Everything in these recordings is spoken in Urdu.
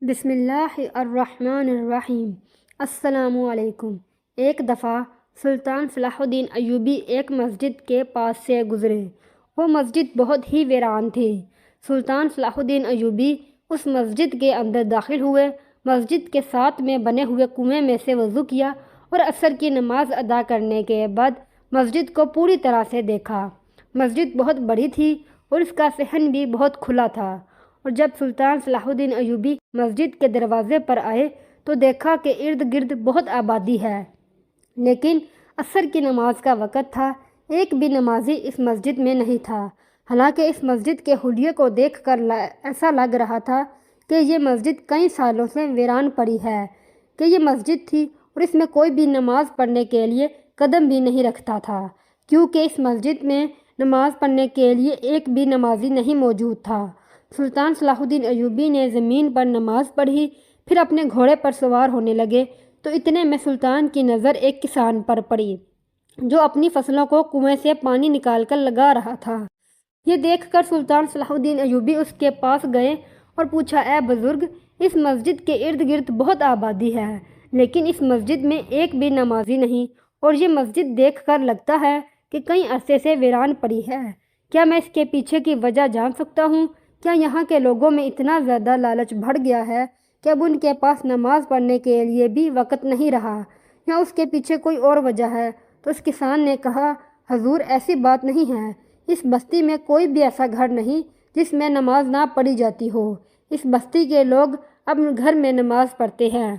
بسم اللہ الرحمن الرحیم۔ السلام علیکم۔ ایک دفعہ سلطان صلاح الدین ایوبی ایک مسجد کے پاس سے گزرے۔ وہ مسجد بہت ہی ویران تھی۔ سلطان صلاح الدین ایوبی اس مسجد کے اندر داخل ہوئے، مسجد کے ساتھ میں بنے ہوئے کنویں میں سے وضو کیا اور عصر کی نماز ادا کرنے کے بعد مسجد کو پوری طرح سے دیکھا۔ مسجد بہت بڑی تھی اور اس کا صحن بھی بہت کھلا تھا، اور جب سلطان صلاح الدین ایوبی مسجد کے دروازے پر آئے تو دیکھا کہ ارد گرد بہت آبادی ہے، لیکن عصر کی نماز کا وقت تھا، ایک بھی نمازی اس مسجد میں نہیں تھا۔ حالانکہ اس مسجد کے حلیے کو دیکھ کر ایسا لگ رہا تھا کہ یہ مسجد کئی سالوں سے ویران پڑی ہے، کہ یہ مسجد تھی اور اس میں کوئی بھی نماز پڑھنے کے لیے قدم بھی نہیں رکھتا تھا، کیونکہ اس مسجد میں نماز پڑھنے کے لیے ایک بھی نمازی نہیں موجود تھا۔ سلطان صلاح الدین ایوبی نے زمین پر نماز پڑھی، پھر اپنے گھوڑے پر سوار ہونے لگے تو اتنے میں سلطان کی نظر ایک کسان پر پڑی جو اپنی فصلوں کو کنویں سے پانی نکال کر لگا رہا تھا۔ یہ دیکھ کر سلطان صلاح الدین ایوبی اس کے پاس گئے اور پوچھا، اے بزرگ، اس مسجد کے ارد گرد بہت آبادی ہے، لیکن اس مسجد میں ایک بھی نمازی نہیں، اور یہ مسجد دیکھ کر لگتا ہے کہ کئی عرصے سے ویران پڑی ہے۔ کیا میں اس کے پیچھے کی وجہ جان سکتا ہوں؟ کیا یہاں کے لوگوں میں اتنا زیادہ لالچ بڑھ گیا ہے کہ اب ان کے پاس نماز پڑھنے کے لیے بھی وقت نہیں رہا، یا اس کے پیچھے کوئی اور وجہ ہے؟ تو اس کسان نے کہا، حضور، ایسی بات نہیں ہے، اس بستی میں کوئی بھی ایسا گھر نہیں جس میں نماز نہ پڑھی جاتی ہو۔ اس بستی کے لوگ اپنے گھر میں نماز پڑھتے ہیں،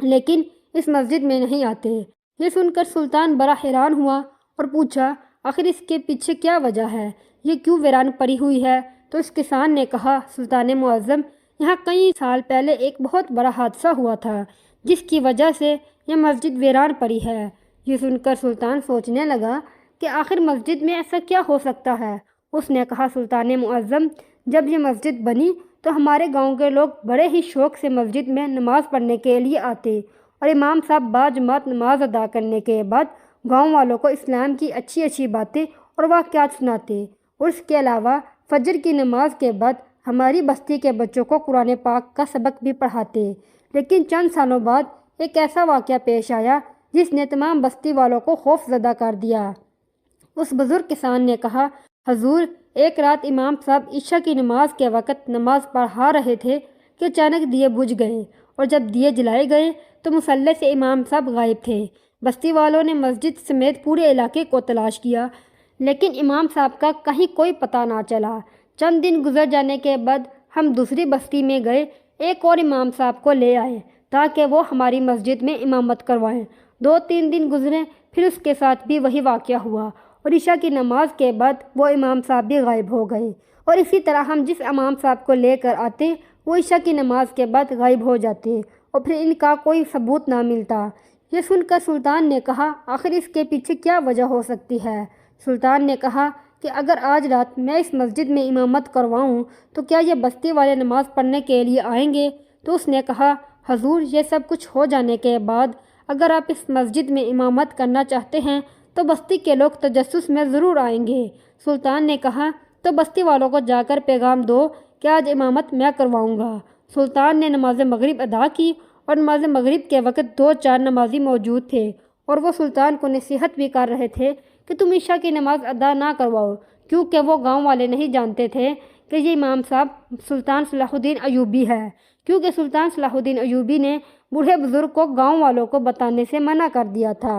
لیکن اس مسجد میں نہیں آتے۔ یہ سن کر سلطان بڑا حیران ہوا اور پوچھا، آخر اس کے پیچھے کیا وجہ ہے؟ یہ کیوں ویران پڑی ہوئی ہے؟ تو اس کسان نے کہا، سلطان معظم، یہاں کئی سال پہلے ایک بہت بڑا حادثہ ہوا تھا جس کی وجہ سے یہ مسجد ویران پڑی ہے۔ یہ سن کر سلطان سوچنے لگا کہ آخر مسجد میں ایسا کیا ہو سکتا ہے۔ اس نے کہا، سلطان معظم، جب یہ مسجد بنی تو ہمارے گاؤں کے لوگ بڑے ہی شوق سے مسجد میں نماز پڑھنے کے لیے آتے، اور امام صاحب باجماعت نماز ادا کرنے کے بعد گاؤں والوں کو اسلام کی اچھی اچھی باتیں اور واقعات سناتے، اور اس کے علاوہ فجر کی نماز کے بعد ہماری بستی کے بچوں کو قرآن پاک کا سبق بھی پڑھاتے۔ لیکن چند سالوں بعد ایک ایسا واقعہ پیش آیا جس نے تمام بستی والوں کو خوف زدہ کر دیا۔ اس بزرگ کسان نے کہا، حضور، ایک رات امام صاحب عشاء کی نماز کے وقت نماز پڑھا رہے تھے کہ اچانک دیے بجھ گئے، اور جب دیے جلائے گئے تو مصلی سے امام صاحب غائب تھے۔ بستی والوں نے مسجد سمیت پورے علاقے کو تلاش کیا، لیکن امام صاحب کا کہیں کوئی پتہ نہ چلا۔ چند دن گزر جانے کے بعد ہم دوسری بستی میں گئے، ایک اور امام صاحب کو لے آئے تاکہ وہ ہماری مسجد میں امامت کروائیں۔ 2-3 دن گزرے، پھر اس کے ساتھ بھی وہی واقعہ ہوا، اور عشاء کی نماز کے بعد وہ امام صاحب بھی غائب ہو گئے، اور اسی طرح ہم جس امام صاحب کو لے کر آتے وہ عشاء کی نماز کے بعد غائب ہو جاتے، اور پھر ان کا کوئی ثبوت نہ ملتا۔ یہ سن کر سلطان نے کہا، آخر اس کے پیچھے کیا وجہ ہو سکتی ہے؟ سلطان نے کہا کہ اگر آج رات میں اس مسجد میں امامت کرواؤں تو کیا یہ بستی والے نماز پڑھنے کے لیے آئیں گے؟ تو اس نے کہا، حضور، یہ سب کچھ ہو جانے کے بعد اگر آپ اس مسجد میں امامت کرنا چاہتے ہیں تو بستی کے لوگ تجسس میں ضرور آئیں گے۔ سلطان نے کہا، تو بستی والوں کو جا کر پیغام دو کہ آج امامت میں کرواؤں گا۔ سلطان نے نماز مغرب ادا کی، اور نماز مغرب کے وقت 2-4 نمازی موجود تھے، اور وہ سلطان کو نصیحت بھی کر رہے تھے کہ تم عشاء کی نماز ادا نہ کرواؤ، کیونکہ وہ گاؤں والے نہیں جانتے تھے کہ یہ امام صاحب سلطان صلاح الدین ایوبی ہے، کیونکہ سلطان صلاح الدین ایوبی نے بوڑھے بزرگ کو گاؤں والوں کو بتانے سے منع کر دیا تھا۔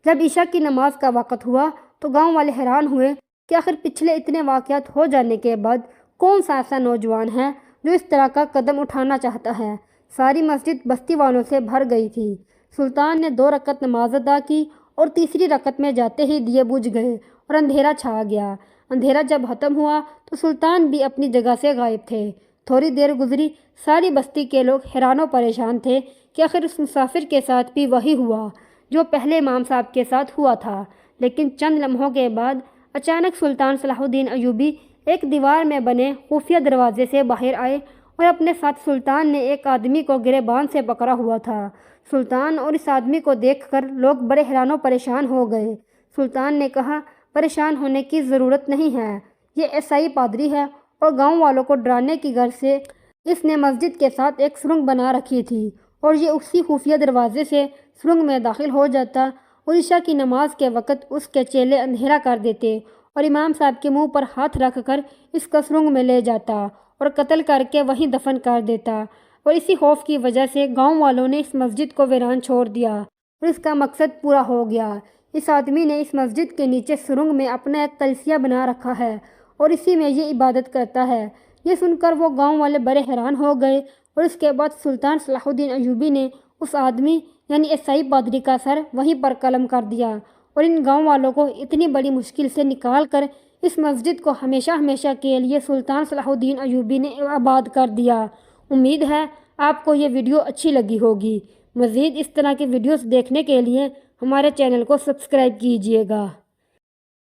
جب عشاء کی نماز کا وقت ہوا تو گاؤں والے حیران ہوئے کہ آخر پچھلے اتنے واقعات ہو جانے کے بعد کون سا ایسا نوجوان ہے جو اس طرح کا قدم اٹھانا چاہتا ہے۔ ساری مسجد بستی والوں سے بھر گئی تھی۔ سلطان نے 2 رکعت نماز ادا کی، اور تیسری رکعت میں جاتے ہی دیے بجھ گئے اور اندھیرا چھا گیا۔ اندھیرا جب ختم ہوا تو سلطان بھی اپنی جگہ سے غائب تھے۔ تھوڑی دیر گزری، ساری بستی کے لوگ حیران و پریشان تھے کہ آخر اس مسافر کے ساتھ بھی وہی ہوا جو پہلے امام صاحب کے ساتھ ہوا تھا۔ لیکن چند لمحوں کے بعد اچانک سلطان صلاح الدین ایوبی ایک دیوار میں بنے خفیہ دروازے سے باہر آئے، اور اپنے ساتھ سلطان نے ایک آدمی کو گریبان سے پکڑا ہوا تھا۔ سلطان اور اس آدمی کو دیکھ کر لوگ بڑے حیران و پریشان ہو گئے۔ سلطان نے کہا، پریشان ہونے کی ضرورت نہیں ہے، یہ عیسائی پادری ہے اور گاؤں والوں کو ڈرانے کی غرض سے اس نے مسجد کے ساتھ ایک سرنگ بنا رکھی تھی اور یہ اسی خفیہ دروازے سے سرنگ میں داخل ہو جاتا اور عشاء کی نماز کے وقت اس کے چیلے اندھیرا کر دیتے اور امام صاحب کے منہ پر ہاتھ رکھ کر اس کو سرنگ میں لے جاتا اور قتل کر کے وہیں دفن کر دیتا، اور اسی خوف کی وجہ سے گاؤں والوں نے اس مسجد کو ویران چھوڑ دیا اور اس کا مقصد پورا ہو گیا۔ اس آدمی نے اس مسجد کے نیچے سرنگ میں اپنا ایک کلسیہ بنا رکھا ہے اور اسی میں یہ عبادت کرتا ہے۔ یہ سن کر وہ گاؤں والے بڑے حیران ہو گئے اور اس کے بعد سلطان صلاح الدین ایوبی نے اس آدمی یعنی عیسائی پادری کا سر وہیں پر قلم کر دیا اور ان گاؤں والوں کو اتنی بڑی مشکل سے نکال کر اس مسجد کو ہمیشہ ہمیشہ کے لیے سلطان صلاح الدین ایوبی نے آباد کر دیا۔ امید ہے آپ کو یہ ویڈیو اچھی لگی ہوگی۔ مزید اس طرح کی ویڈیوز دیکھنے کے لیے ہمارے چینل کو سبسکرائب کیجیے گا۔